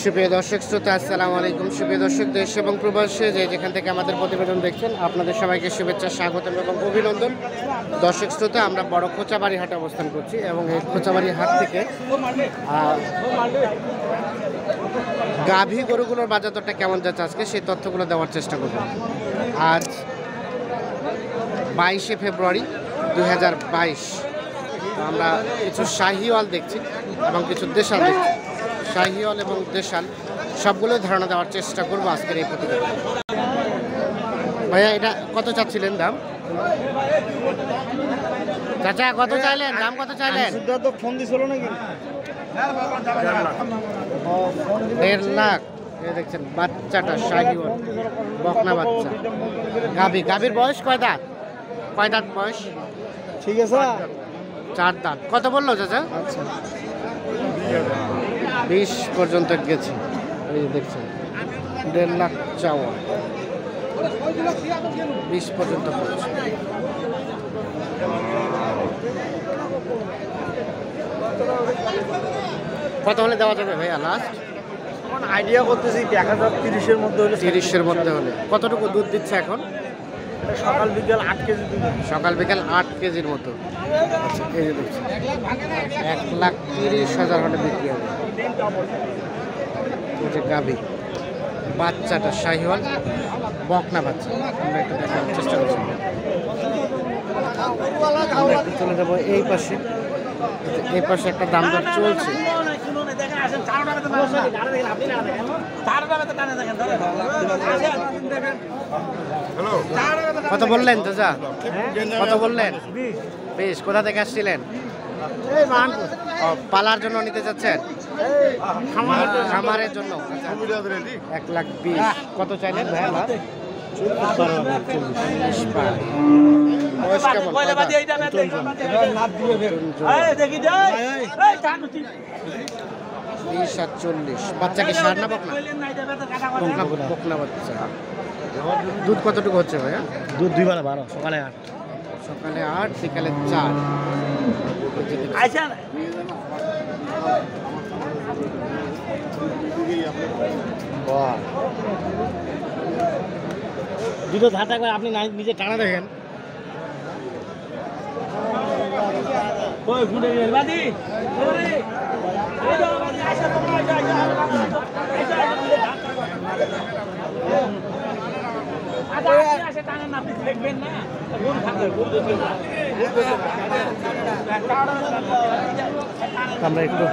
সুপ্রিয় দর্শক শ্রোতা, আসসালামু আলাইকুম। সুপ্রিয় দর্শক, দেশ এবং প্রবাসে যে যেখান থেকে আমাদের প্রতিবেদন দেখছেন, আপনাদের সবাইকে শুভেচ্ছা, স্বাগতম এবং অভিনন্দন। দর্শক শ্রোতা, আমরা বড় খোঁচাবাড়ি হাটে অবস্থান করছি এবং এই খোঁচাবাড়ি হাট থেকে গাভী গরুগুলোর বাজার দরটা কেমন যাচ্ছে আজকে সেই তথ্যগুলো দেওয়ার চেষ্টা করব। আজ 22শে ফেব্রুয়ারি 2022। আমরা কিছু শাহিওয়াল দেখছি এবং কিছু দেশাল দেখছি। শাহিওয়াল এবং দেশাল সবগুলো ধারণা দেওয়ার চেষ্টা করবো আজকের এই প্রতিবেদন। ভাইয়া, এটা কত চাচ্ছিলেন দাম? চাচা কত চাইলেন? দাম কত চাইলেন? ফোন দিছিল নাকি? 1.5 লাখ। এই দেখছেন বাচ্চাটা শাহিওয়াল, বকনা বাচ্চা। গাভীর বয়স কয় দাঁত? কয় দাঁত বয়স? ঠিক আছে, 4 দাঁত। কত বললো চাচা? আচ্ছা, 20 পর্যন্ত গেছে। এই দেখছেন 1.5 লাখ চাওয়া, 20 পর্যন্ত পড়ছে। কত হলে দেওয়া যাবে ভাইয়া লাস্ট? আইডিয়া করতেছি 1030-এর মধ্যে হলে। 30-এর মধ্যে হলে। কতটুকু দুধ দিচ্ছে এখন? সকাল বিকাল 8 কেজি দুধ। সকাল বিকাল 8 কেজির মতো। আচ্ছা, এই যে দেখছি 1,30,000 হলে বিক্রি হবে। এই যে গাভী বাচ্চাটা শাহিওয়াল, বকনা বাচ্চা। আমরা একটু দেখার চেষ্টা করছি। আমরা একটু চলে যাবো এই পাশে। এই পাশে একটা দাম দর চলছে। কত বললেন চাচা? কত বললেন? 20। কোথা থেকে আসছিলেন? পালার জন্য নিতে চাচ্ছেন? খামারের জন্য। 1,20,000। কত চাইলেন ভাইয়া? বয়স কেমন? 20-40। বাচ্চা কি ষাঁড় না বকনা? বকনা বাচ্চা। দুধ কতটুকু হচ্ছে ভাইয়া? দুধ 2 বেলা 12, সকালে 8। সকালে 8, বিকালে 4। দুটো ধার একবার আপনি নিজে টানা দেখেন। আমরা একটু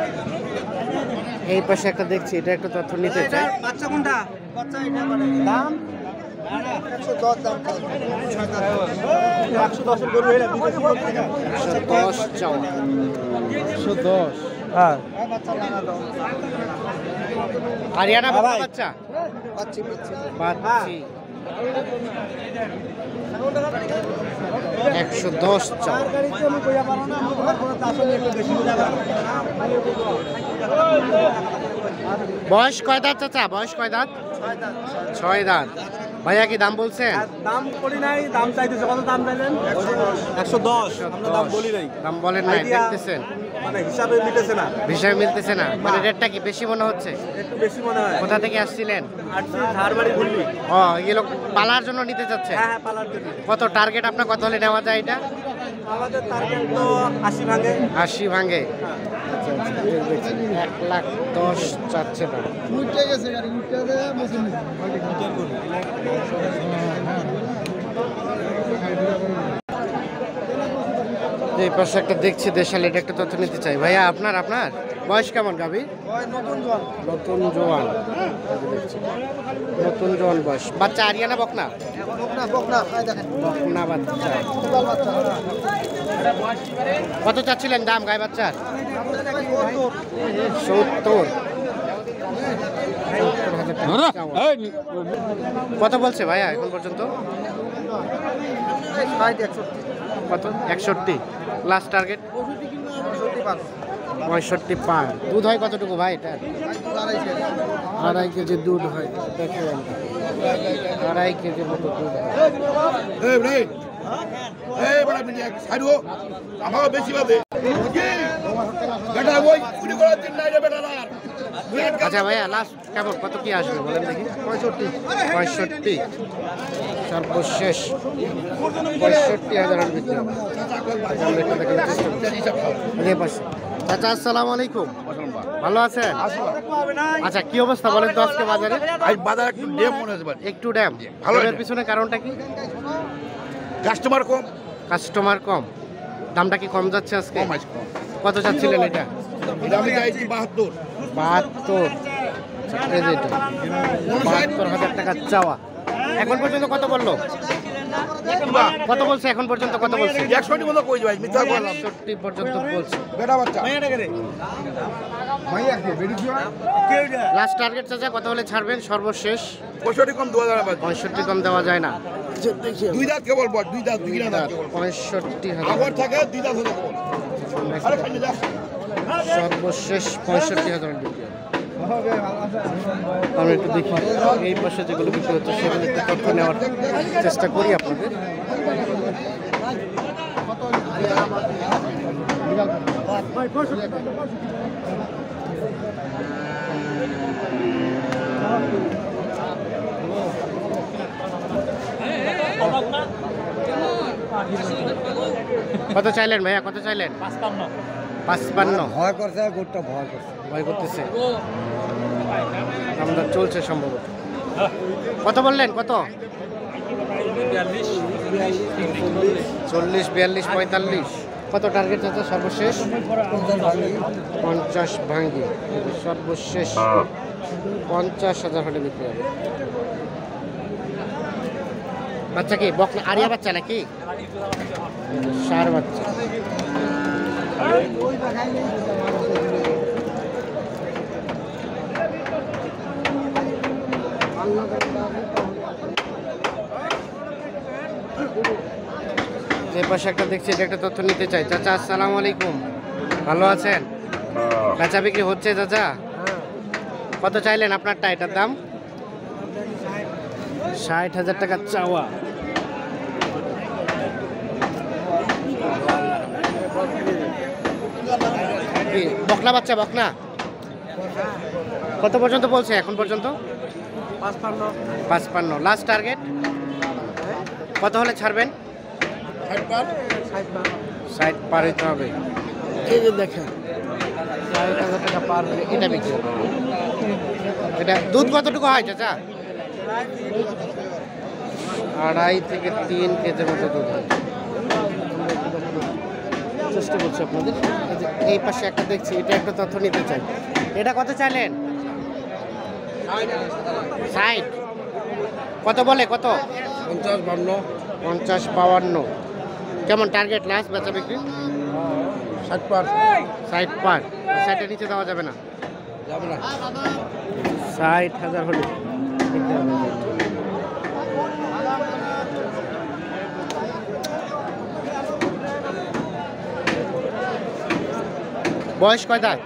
এই পাশে একটা দেখছি, এটা একটু তথ্য নিতে চাই। বাচ্চা কোনটা? বাচ্চা এটা দাম 110 দাম। 110 গরু এর 110 চাও। 110। হ্যাঁ, হরিয়ানা বকনা বাচ্চা। বাচ্চি বাচ্চি 110 চাও। বয়স কয় দাঁত চাচা? বয়স কয় দাঁত? 6 দাঁত। ভাইয়া কি দাম বলছেন? দাম করি নাই, দাম চাইতেছে। কত দাম চাইলেন? 110। আমরা দাম বলি নাই। দাম বলেন নাই, দেখতেছেন মানে হিসাবে মিলতেছে না। বিষয় মিলতেছে না। মানে রেটটা কি বেশি মনে হচ্ছে? একটু বেশি মনে হয়। কোথা থেকে আসছিলেন? আসছি ধারবাড়ি বললি। ও, এগুলো পালার জন্য নিতে চাচ্ছে? হ্যাঁ, পালার জন্য। কত টার্গেট আপনার? কত হলে নেওয়া যায় এটা? আমাদের টার্গেট তো 80 ভাঙে। 80 ভাঙে। আচ্ছা, 1,10,000 চাচ্ছে না। এই পাশে একটা দেখছি দেশাল, এটা একটা তথ্য নিতে চাই। ভাইয়া আপনার বয়স কেমন গাভী? নতুন জোয়ান। নতুন জোয়ান বয়স। বাচ্চা হরিয়ানা বকনা? বকনা বাচ্চা। কত চাচ্ছিলেন দাম গাই বাচ্চার? 70। কত বলছে ভাইয়া এখন পর্যন্ত? কত? 61। লাস্ট টার্গেট 65 পার। দুধ হয় কতটুকু ভাই এটা? 2.5 কেজি দুধ হয়। দেখেন 2.5 কেজির মতো দুধ হয়। লাগবে না ছাড়ো আমাকে বেশি পাবে বেটা ওই চুরি করার দিন নাই রে বেটা না আচ্ছা ভাইয়া লাস্ট কেমন কত কি আসবে বলেন দেখি 65 সর্বশেষ 65,000 বিক্রি হবে। আমরা একটু দেখানোর চেষ্টা করছি। এই পাশে। চাচা আসসালামু আলাইকুম, ভালো আছেন? আচ্ছা কি অবস্থা বলেন তো আজকে বাজারে? আজ বাজার একটু ড্যাম মনে হচ্ছে একটু ড্যাম ভালো এর পিছনে কারণটা কি? কাস্টমার কম কাস্টমার কম, দামটা কি কম যাচ্ছে আজকে? কম আছে কম কত চাচ্ছিলেন এটা? এটা আমি চাইছি 72 72 এই যে এটা 72,000 টাকা চাওয়া। এখন পর্যন্ত কত বললো? কত বলছে এখন পর্যন্ত? কত বলছে? 100 মতো কই ভাই মিথ্যা বললাম 60 পর্যন্ত বলছে। বেটা বাচ্চা লাস্ট টার্গেট চাচা কত হলে ছাড়বেন সর্বশেষ? 65 কম 2000 বাদ 65 কম দেওয়া যায় না। দুই দাঁত কেবল বল দুই দাঁত দুই দাঁত কেবল 65,000 আগর থাকে দুই দাঁত হলে কেবল আরে খাইলে যা সর্বশেষ 65,000 বিক্রি হবে। আমরা একটু দেখি এই পাশে যেগুলো বিক্রি হচ্ছে সেগুলো একটু তথ্য নেওয়ার চেষ্টা করি আপনাদের। কত চাইলেন ভাইয়া, কত চাইলেন? 55 ভয় করছে গোটটা ভয় করছে ভয় করতেছে, আমরা চলছে সম্ভবত। কত বললেন? কত? 40, 42, 45। কত টার্গেট আছে সর্বশেষ? 50 ভাঙ্গি সর্বশেষ 50,000 হলে বিক্রি হবে। বাচ্চা কি বকনা আরিয়া বাচ্চা নাকি সার বাচ্চা? যে পাশে একটা দেখছি এটা একটা তথ্য নিতে চাই। চাচা আসসালামু আলাইকুম, ভালো আছেন? বেচা বিক্রি হচ্ছে চাচা? কত চাইলেন আপনারটা? এটার দাম 60,000 টাকা চাওয়া। বকনা বাচ্চা বকনা কত পর্যন্ত বলছে এখন পর্যন্ত? 55। লাস্ট টার্গেট কত হলে ছাড়বেন? 60 পার হইতে হবে। এই যে দেখেন 60,000 টাকা পার হলে এটা বিক্রি হবে। এটা দুধ কতটুকু হয় চাচা? 2.5 থেকে 3 কেজির মতো দুধ হয়। চেষ্টা করছি আপনাদের। এই পাশে একটা দেখছি এটা একটা তথ্য নিতে চাই। এটা কত চাইলেন? 60। কত বলে? কত? 50, 52। কেমন টার্গেট লাস্ট বেচা বিক্রি? 60 পার 60 পার। 60-এর নিচে দেওয়া যাবে না? যাবে না 60,000 হলে বিক্রি হবে। বয়স কয় দাঁত?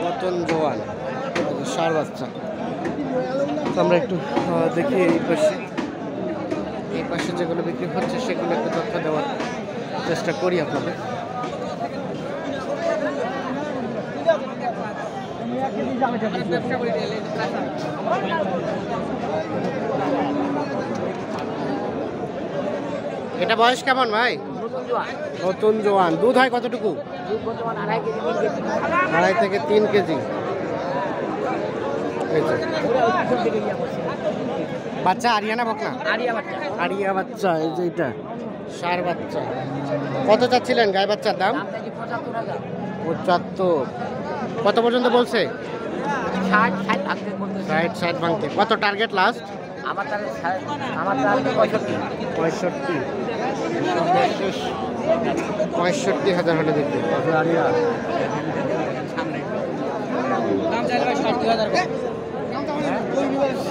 নতুন জোয়ান ষাঁড় বাচ্চা। তো আমরা একটু দেখি এই পাশে যেগুলো বিক্রি হচ্ছে সেগুলো একটু তথ্য দেওয়ার চেষ্টা করি আপনাদের। এটা বয়স কেমন ভাই? নতুন জোয়ান। দুধ হয় কতটুকু? 2.5 থেকে 3 কেজি। বাচ্চা আরিয়ানা বকনা? আরিয়া বাচ্চা। এই যে এটা ষাঁড় বাচ্চা। কত চাচ্ছিলেন গায়ে বাচ্চার দাম? 75। কত পর্যন্ত বলছে? 60 ভাঙতে। কত টার্গেট লাস্ট? আমার 65। 65,000 হলে দেখতে।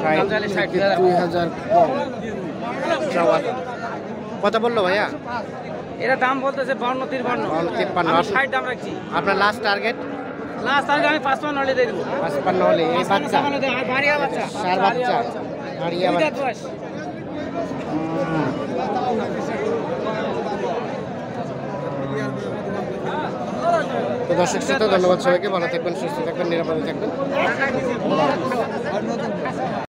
60,000 কম চাওয়া দাম। কত বললো ভাইয়া? এটা দাম বলতেছে 52, 53। 53। 60 দাম রাখছি। আপনার লাস্ট টার্গেট? লাস্ট আগে আমি 55 হলে দিয়ে দেবো। 55 হলে। এই বাচ্চা বাড়িয়া বাচ্চা, ষাঁড় বাচ্চা আরিয়া বাচ্চা। তো দর্শক শ্রোতা ধন্যবাদ সবাইকে, ভালো থাকবেন, সুস্থ থাকবেন, নিরাপদে থাকবেন।